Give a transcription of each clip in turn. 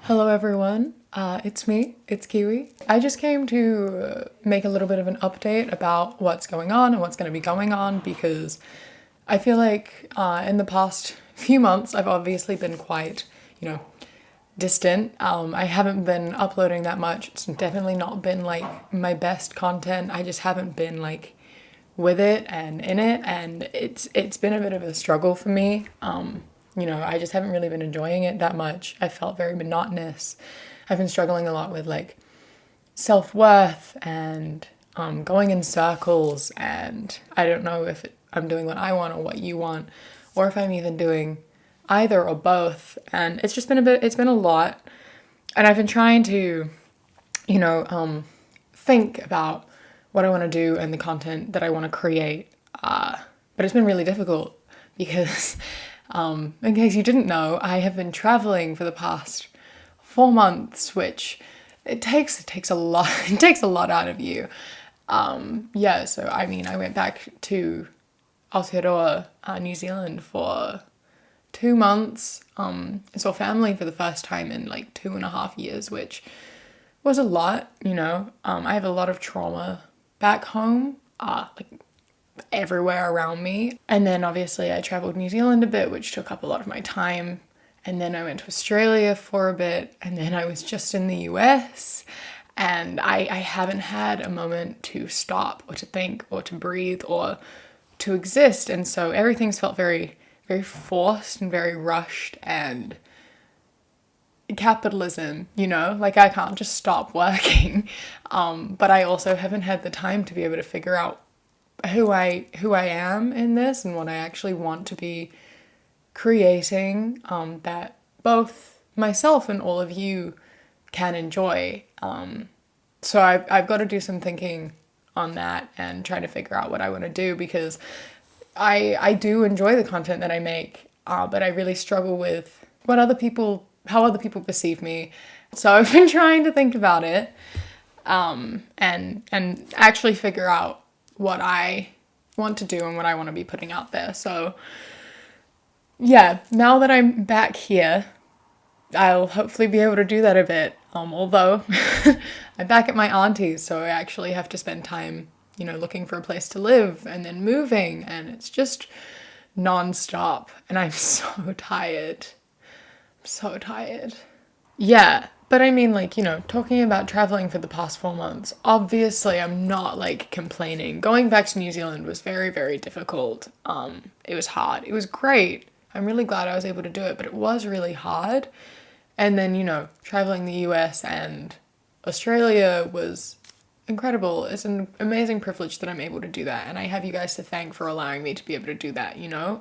Hello everyone, it's me, it's Kiwi. I just came to make a little bit of an update about what's going on and what's going to be going on because I feel like in the past few months I've obviously been quite, distant. I haven't been uploading that much. It's definitely not been like my best content. I just haven't been like with it and in it, and it's been a bit of a struggle for me. I just haven't really been enjoying it that much. I felt very monotonous. I've been struggling a lot with like self-worth and going in circles, and I don't know if I'm doing what I want or what you want, or if I'm even doing either or both. And it's been a lot, and I've been trying to, think about what I want to do and the content that I want to create. But it's been really difficult because, in case you didn't know, I have been traveling for the past 4 months, which it takes a lot. It takes a lot out of you. So I mean, I went back to Aotearoa, New Zealand for 2 months. I saw family for the first time in like 2.5 years, which was a lot. I have a lot of trauma back home, like everywhere around me. And then obviously I traveled New Zealand a bit, which took up a lot of my time. And then I went to Australia for a bit, and then I was just in the US. And I haven't had a moment to stop or to think or to breathe or to exist. And so everything's felt very, very forced and very rushed, and capitalism, like I can't just stop working. But I also haven't had the time to be able to figure out who I am in this and what I actually want to be creating, that both myself and all of you can enjoy. So I've got to do some thinking on that and try to figure out what I want to do, because I do enjoy the content that I make, but I really struggle with how other people perceive me. So I've been trying to think about it, and actually figure out what I want to do and what I want to be putting out there. So yeah, now that I'm back here, I'll hopefully be able to do that a bit. Although I'm back at my auntie's, so I actually have to spend time, looking for a place to live and then moving, and it's just non-stop, and I'm so tired. I'm so tired. Yeah, but I mean, like, talking about traveling for the past 4 months, obviously I'm not like complaining. Going back to New Zealand was very, very difficult. It was hard. It was great. I'm really glad I was able to do it, but it was really hard. And then, traveling the US and Australia was incredible. It's an amazing privilege that I'm able to do that. And I have you guys to thank for allowing me to be able to do that,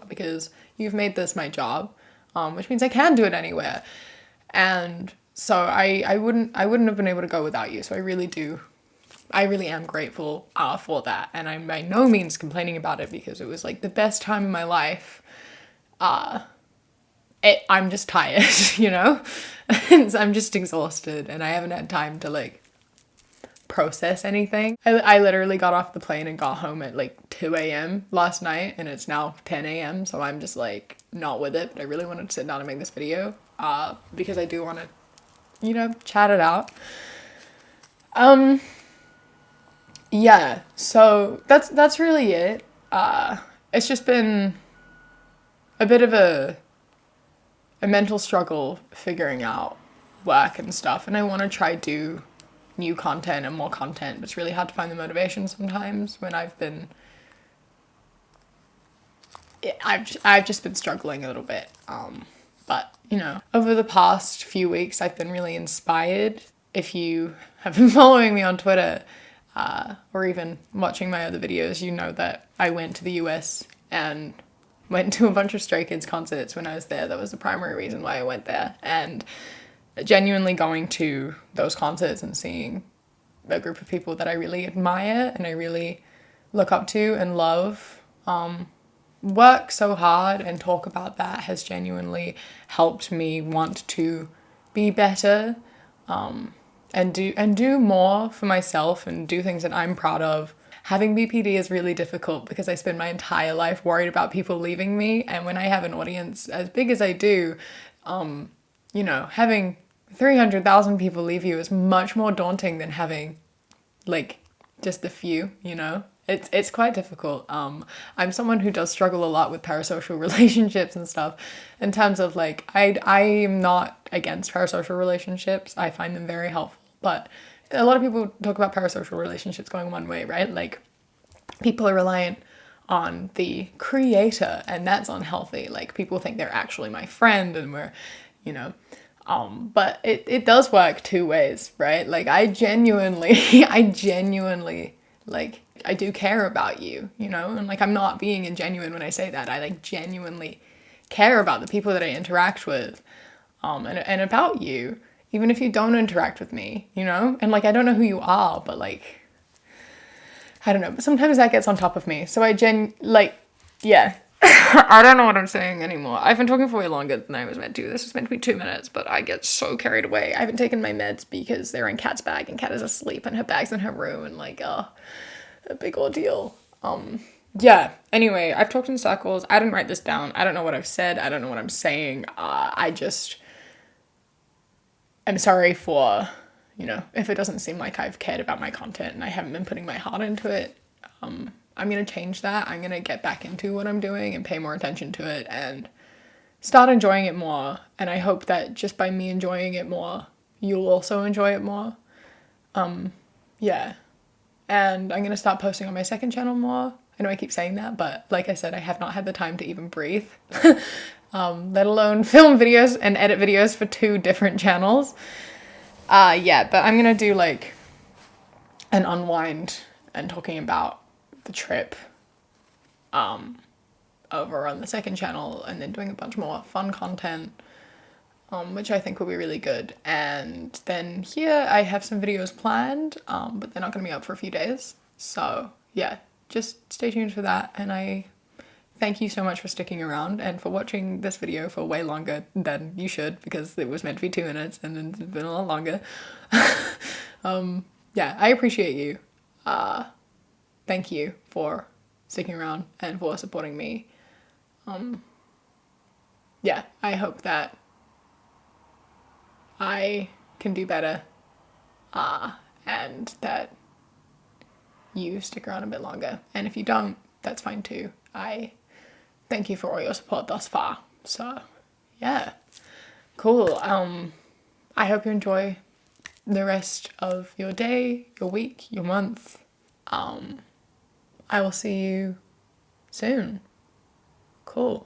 because you've made this my job, which means I can do it anywhere. And so I wouldn't have been able to go without you. So I really am grateful for that. And I'm by no means complaining about it, because it was like the best time of my life. I'm just tired, I'm just exhausted, and I haven't had time to like process anything. I literally got off the plane and got home at like 2 a.m. last night, and it's now 10 a.m. So I'm just like not with it, but I really wanted to sit down and make this video, because I do want to, chat it out. Yeah, so that's really it. It's just been a bit of a mental struggle figuring out work and stuff, and I want to try do new content and more content, but it's really hard to find the motivation sometimes when I've just been struggling a little bit. But over the past few weeks I've been really inspired. If you have been following me on Twitter, or even watching my other videos, you know that I went to the US and went to a bunch of Stray Kids concerts when I was there. That was the primary reason why I went there. And genuinely going to those concerts and seeing a group of people that I really admire and I really look up to and love, work so hard and talk about that has genuinely helped me want to be better, and do more for myself and do things that I'm proud of. Having BPD is really difficult because I spend my entire life worried about people leaving me, and when I have an audience as big as I do, having 300,000 people leave you is much more daunting than having like just a few, you know? It's quite difficult. I'm someone who does struggle a lot with parasocial relationships and stuff in terms of like I'm not against parasocial relationships. I find them very helpful. But a lot of people talk about parasocial relationships going one way, right? Like people are reliant on the creator and that's unhealthy. Like people think they're actually my friend and we're, you know, but it does work two ways, right? Like I genuinely like I do care about you, you know, and like I'm not being ingenuine when I say that. I like genuinely care about the people that I interact with, and about you, even if you don't interact with me, you know, and like I don't know who you are, but like I don't know, but sometimes that gets on top of me. So yeah. I don't know what I'm saying anymore. I've been talking for way longer than I was meant to. This was meant to be 2 minutes, but I get so carried away. I haven't taken my meds because they're in Kat's bag and Kat is asleep and her bag's in her room and like, a big ordeal. Yeah. Anyway, I've talked in circles. I didn't write this down. I don't know what I've said. I don't know what I'm saying. I'm sorry for, you know, if it doesn't seem like I've cared about my content and I haven't been putting my heart into it. I'm going to change that. I'm going to get back into what I'm doing and pay more attention to it and start enjoying it more. And I hope that just by me enjoying it more, you'll also enjoy it more. Yeah. And I'm going to start posting on my second channel more. I know I keep saying that, but like I said, I have not had the time to even breathe, let alone film videos and edit videos for 2 different channels. Yeah, but I'm going to do like an unwind and talking about the trip over on the second channel and then doing a bunch more fun content, which I think will be really good. And then here I have some videos planned, but they're not going to be up for a few days. So yeah, just stay tuned for that. And I thank you so much for sticking around and for watching this video for way longer than you should, because it was meant to be 2 minutes and then it's been a lot longer. Yeah, I appreciate you. Thank you for sticking around and for supporting me. Yeah, I hope that I can do better, and that you stick around a bit longer. And if you don't, that's fine too. I thank you for all your support thus far. So yeah, cool. I hope you enjoy the rest of your day, your week, your month. I will see you soon. Cool.